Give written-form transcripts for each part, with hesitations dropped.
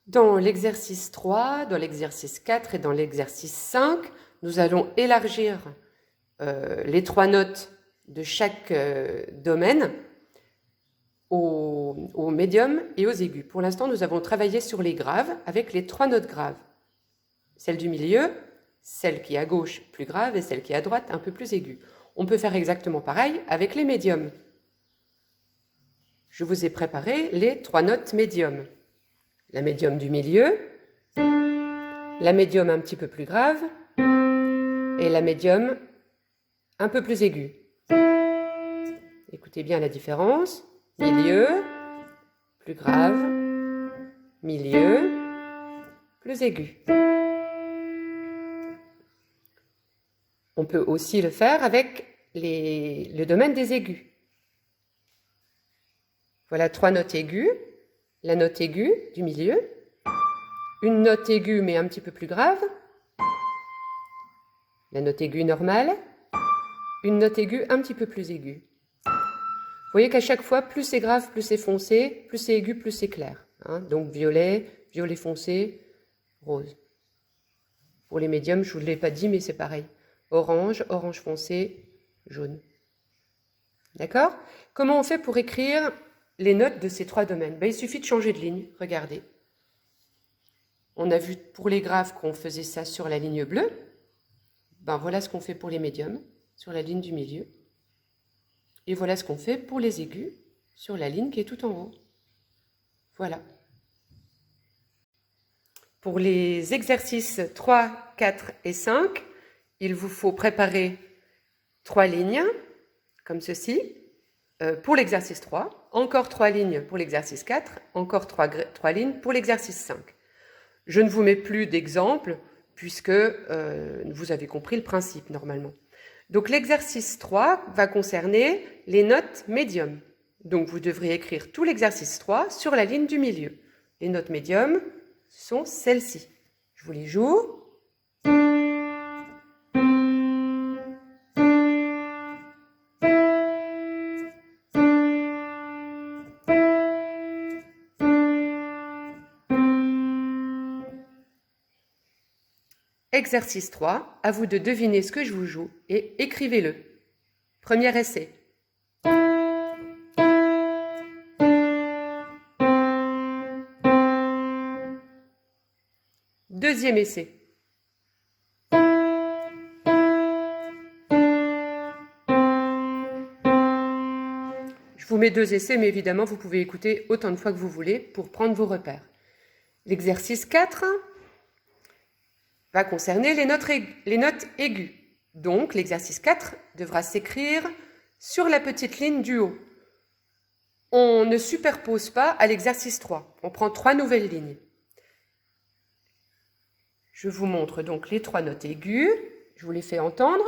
Dans l'exercice 3, dans l'exercice 4 et dans l'exercice 5, nous allons élargir les trois notes de chaque domaine aux médiums et aux aigus. Pour l'instant, nous avons travaillé sur les graves avec les trois notes graves. Celle du milieu, celle qui est à gauche plus grave et celle qui est à droite un peu plus aiguë. On peut faire exactement pareil avec les médiums. Je vous ai préparé les trois notes médiums. La médium du milieu, la médium un petit peu plus grave et la médium un peu plus aiguë. Écoutez bien la différence. Milieu, plus grave, milieu, plus aigu. On peut aussi le faire avec le domaine des aigus. Voilà trois notes aiguës. La note aiguë du milieu, une note aiguë mais un petit peu plus grave, la note aiguë normale, une note aiguë un petit peu plus aiguë. Vous voyez qu'à chaque fois, plus c'est grave, plus c'est foncé, plus c'est aigu, plus c'est clair. Donc violet, violet foncé, rose. Pour les médiums, je ne vous l'ai pas dit, mais c'est pareil. Orange, orange foncé, jaune. D'accord? Comment on fait pour écrire les notes de ces trois domaines? Il suffit de changer de ligne, regardez. On a vu pour les graves qu'on faisait ça sur la ligne bleue. Voilà ce qu'on fait pour les médiums, sur la ligne du milieu. Et voilà ce qu'on fait pour les aigus, sur la ligne qui est tout en haut. Voilà. Pour les exercices 3, 4 et 5, il vous faut préparer 3 lignes, comme ceci. Pour l'exercice 3, encore 3 lignes pour l'exercice 4, encore 3 lignes pour l'exercice 5. Je ne vous mets plus d'exemples puisque vous avez compris le principe normalement. Donc l'exercice 3 va concerner les notes médiums. Donc vous devrez écrire tout l'exercice 3 sur la ligne du milieu. Les notes médiums sont celles-ci. Je vous les joue. Exercice 3, à vous de deviner ce que je vous joue et écrivez-le. Premier essai. Deuxième essai. Je vous mets 2 essais, mais évidemment, vous pouvez écouter autant de fois que vous voulez pour prendre vos repères. L'exercice 4 va concerner les notes aiguës. Donc, l'exercice 4 devra s'écrire sur la petite ligne du haut. On ne superpose pas à l'exercice 3. On prend 3 nouvelles lignes. Je vous montre donc les 3 notes aiguës. Je vous les fais entendre.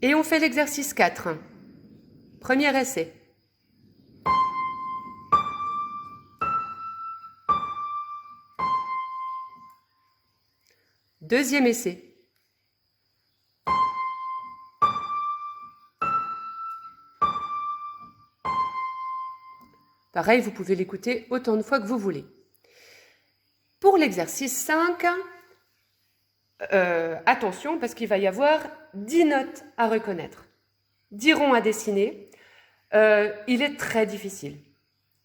Et on fait l'exercice 4. Premier essai. Deuxième essai. Pareil, vous pouvez l'écouter autant de fois que vous voulez. Pour l'exercice 5, attention parce qu'il va y avoir 10 notes à reconnaître, 10 ronds à dessiner. Il est très difficile.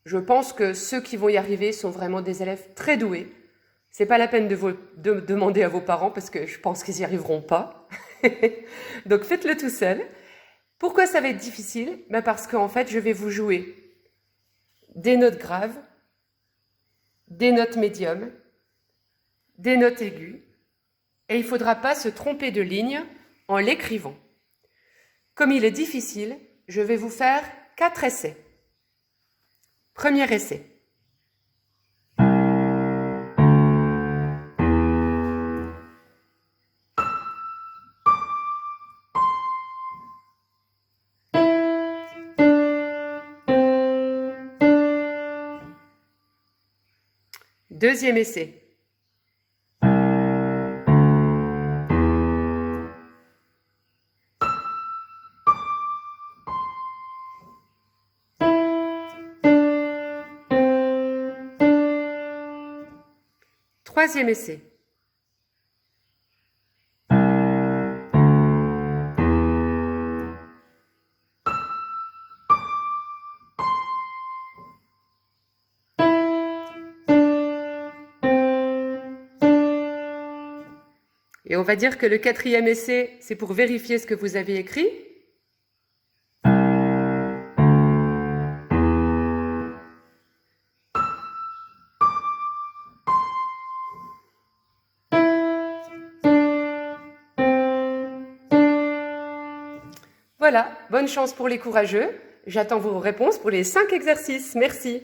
Je pense que ceux qui vont y arriver sont vraiment des élèves très doués. C'est pas la peine de demander à vos parents parce que je pense qu'ils n'y arriveront pas. Donc faites-le tout seul. Pourquoi ça va être difficile? Parce qu'en fait, je vais vous jouer des notes graves, des notes médiums, des notes aiguës, et il ne faudra pas se tromper de ligne en l'écrivant. Comme il est difficile, je vais vous faire 4 essais. Premier essai. Deuxième essai. Troisième essai. Et on va dire que le quatrième essai, c'est pour vérifier ce que vous avez écrit. Voilà, bonne chance pour les courageux. J'attends vos réponses pour les 5 exercices. Merci.